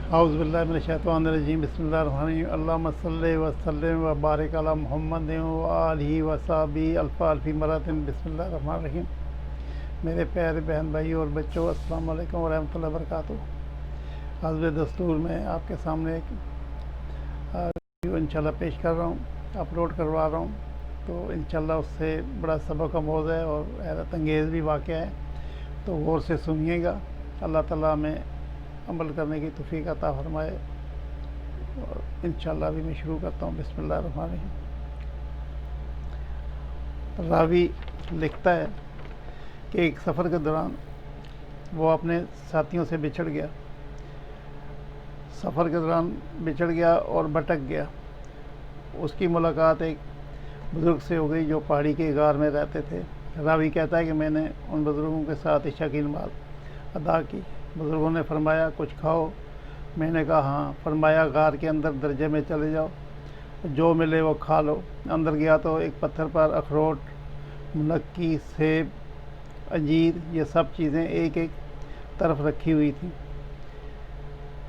औज़ुबिल्लाहिमिनश्शैतानिर्रजीम बिस्मिल्लाहिर्रहमानिर्रहीम अल्लाहुम्मा सल्लि व सल्लिम व बारिक अला मुहम्मदिन व आलिहि व सहाबिही अल्फ़ा अल्फ़ी मरतन बिस्मिल्लाहिर्रहमानिर्रहीम। मेरे प्यारे बहन भाई और बच्चों, अस्सलाम वालेकुम व रहमतुल्लाहि व बरकातुहू। हज़्ब दस्तूर मैं आपके सामने एक वीडियो इंशाल्लाह पेश कर रहा हूँ, अपलोड करवा रहा हूँ। तो इंशाल्लाह उससे बड़ा सबक आमोज़ है और हैरत अंगेज़ भी वाक़या है, तो गौर से सुनिएगा। अल्लाह ताला हमें अमल करने की तौफ़ीक़ अता फ़रमाए। और इंशाल्लाह अभी मैं शुरू करता हूँ। बिस्मिल्लाहिर्रहमानिर्रहीम। रावी लिखता है कि एक सफ़र के दौरान वो अपने साथियों से बिछड़ गया। सफ़र के दौरान बिछड़ गया और भटक गया। उसकी मुलाकात एक बुज़ुर्ग से हो गई जो पहाड़ी के गार में रहते थे। रावी कहता है कि मैंने उन बुज़ुर्गों के साथ इशा की नमाज़ अदा की। बुज़ुर्गों ने फरमाया, कुछ खाओ? मैंने कहा हाँ। फरमाया, गार के अंदर दरजे में चले जाओ, जो मिले वो खा लो। अंदर गया तो एक पत्थर पर अखरोट, मुनक्की, सेब, अंजीर, ये सब चीज़ें एक एक तरफ रखी हुई थी।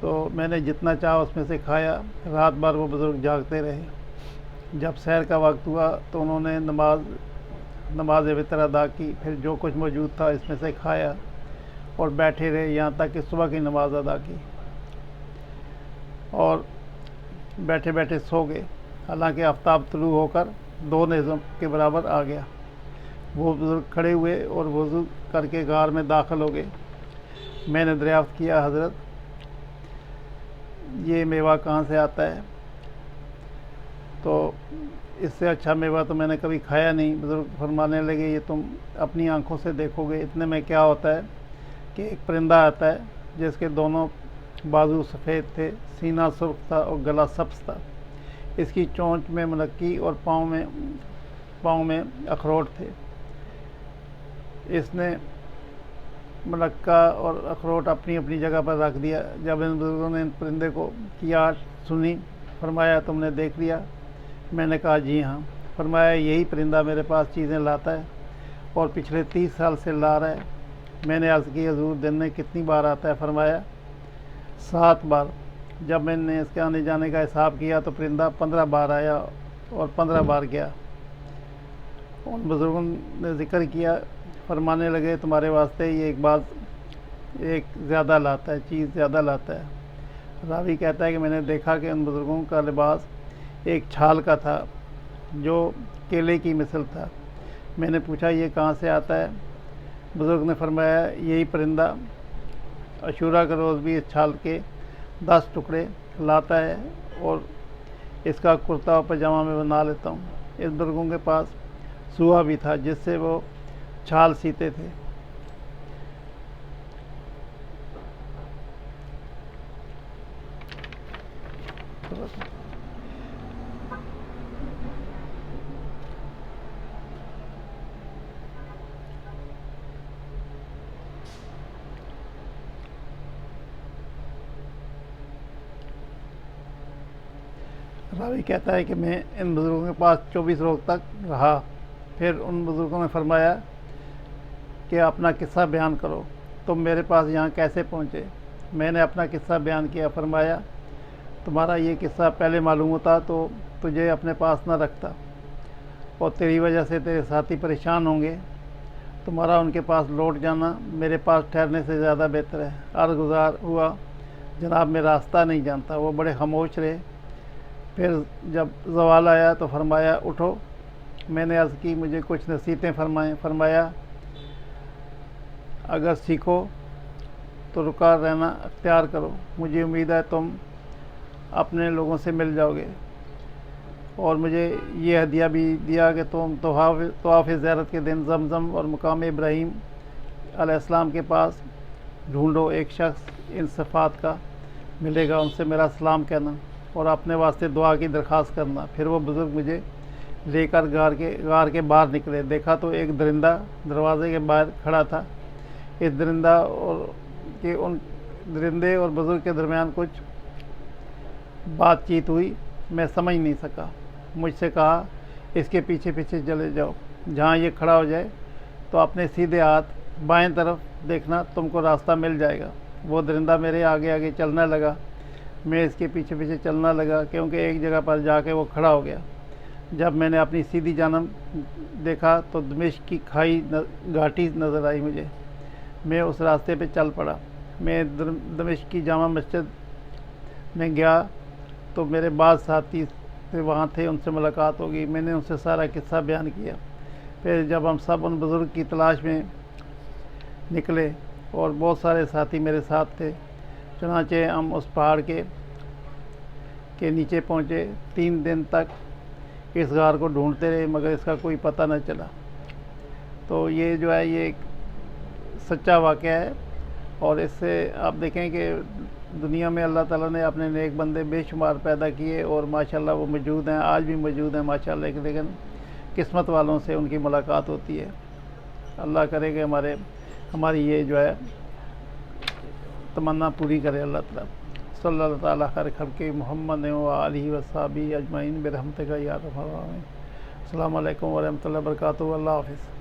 तो मैंने जितना चाहा उसमें से खाया। रात भर वो बुज़ुर्ग जागते रहे। जब सहर का वक्त हुआ तो उन्होंने नमाज वितर अदा की। फिर जो कुछ मौजूद था इसमें से खाया और बैठे रहे यहाँ तक कि सुबह की नमाज अदा की और बैठे बैठे सो गए। हालांकि आफ्ताब तुलू होकर 2 निज़म के बराबर आ गया। वो बुज़ुर्ग खड़े हुए और वज़ू करके गार में दाखिल हो गए। मैंने दरियाफ़्त किया, हज़रत ये मेवा कहाँ से आता है? तो इससे अच्छा मेवा तो मैंने कभी खाया नहीं। बुज़ुर्ग फरमाने लगे, ये तुम अपनी आंखों से देखोगे। इतने में क्या होता है कि एक परिंदा आता है जिसके दोनों बाजू सफ़ेद थे, सीना सुर्ख था और गला सब्ज़ था। इसकी चोंच में मुनक्की और पाँव में अखरोट थे। इसने मुनक्का और अखरोट अपनी अपनी जगह पर रख दिया। जब इन बुज़ुर्गों ने इन परिंदे को की आवाज़ सुनी, फरमाया, तुमने देख लिया? मैंने कहा जी हाँ। फरमाया, यही परिंदा मेरे पास चीज़ें लाता है और पिछले 30 साल से ला रहा है। मैंने अर्ज़ की, हज़ूर दिन में कितनी बार आता है? फरमाया, 7 बार। जब मैंने इसके आने जाने का हिसाब किया तो परिंदा 15 बार आया और 15 बार गया। उन बुज़ुर्गों ने ज़िक्र किया, फरमाने लगे, तुम्हारे वास्ते ये एक ज़्यादा लाता है, चीज़ ज़्यादा लाता है। रावी कहता है कि मैंने देखा कि उन बुज़ुर्गों का लिबास एक छाल का था जो केले की मिसल था। मैंने पूछा, ये कहाँ से आता है? बुज़ुर्ग ने फरमाया, यही परिंदा अशूरा के रोज़ भी इस छाल के 10 टुकड़े लाता है और इसका कुर्ता और पजामा में बना लेता हूँ। इस बुज़ुर्गों के पास सूहा भी था जिससे वो छाल सीते थे। रावी कहता है कि मैं इन बुज़ुर्गों के पास 24 रोज़ तक रहा। फिर उन बुज़ुर्गों ने फरमाया कि अपना किस्सा बयान करो, तुम मेरे पास यहाँ कैसे पहुँचे? मैंने अपना किस्सा बयान किया। फरमाया, तुम्हारा ये किस्सा पहले मालूम होता तो तुझे अपने पास न रखता और तेरी वजह से तेरे साथी परेशान होंगे। तुम्हारा उनके पास लौट जाना मेरे पास ठहरने से ज़्यादा बेहतर है। अर्ज़ गुज़ार हुआ, जनाब मैं रास्ता नहीं जानता। वो बड़े खामोश रहे। फिर जब ज़वाल आया तो फरमाया, उठो। मैंने अर्ज़ की, मुझे कुछ नसीहतें फरमाएं। फरमाया, अगर सीखो तो रुका रहना अख्तियार करो। मुझे उम्मीद है तुम अपने लोगों से मिल जाओगे। और मुझे ये हदिया भी दिया कि तुम तवाफ़ ज़ियारत के दिन ज़मज़म और मुकाम इब्राहीम अलैहिस्सलाम के पास ढूंढो। एक शख्स इन सिफ़ात का मिलेगा, उनसे मेरा सलाम कहना और अपने वास्ते दुआ की दरख्वास्त करना। फिर वो बुज़ुर्ग मुझे लेकर गार के बाहर निकले। देखा तो एक दरिंदा दरवाज़े के बाहर खड़ा था। इस दरिंदे और बुज़ुर्ग के दरमियान कुछ बातचीत हुई, मैं समझ नहीं सका। मुझसे कहा, इसके पीछे पीछे चले जाओ। जहाँ ये खड़ा हो जाए तो अपने सीधे हाथ बाएं तरफ देखना, तुमको रास्ता मिल जाएगा। वो दरिंदा मेरे आगे आगे चलने लगा। मैं इसके पीछे पीछे चलना लगा, क्योंकि एक जगह पर जाके वो खड़ा हो गया। जब मैंने अपनी सीधी जानब देखा तो दमिश्क की खाई घाटी नज़र आई मुझे। मैं उस रास्ते पे चल पड़ा। मैं दमिश्क की जामा मस्जिद में गया तो मेरे बाद साथी से वहाँ थे, उनसे मुलाकात हो गई। मैंने उनसे सारा किस्सा बयान किया। फिर जब हम सब उन बुज़ुर्ग की तलाश में निकले और बहुत सारे साथी मेरे साथ थे, चुनांचे हम उस पहाड़ के नीचे पहुँचे। 3 दिन तक इस गार को ढूंढते रहे, मगर इसका कोई पता न चला। तो ये जो है ये एक सच्चा वाक़या है। और इससे आप देखें कि दुनिया में अल्लाह ताला ने अपने नेक बंदे बेशुमार पैदा किए और माशाल्लाह वो मौजूद हैं, आज भी मौजूद हैं माशाल्लाह। लेकिन किस्मत वालों से उनकी मुलाकात होती है। अल्लाह करे कि हमारी ये जो है तमन्ना पूरी करे अल्लाह ताला। सल्लल्लाहु ताला खैर खल्क़ि मुहम्मद व आलिहि व सहाबिही अजमईन बिरहमतिका या अरहमर राहिमीन। अस्सलामु अलैकुम व रहमतुल्लाहि व बरकातुहू। अल्लाह हाफ़िज़।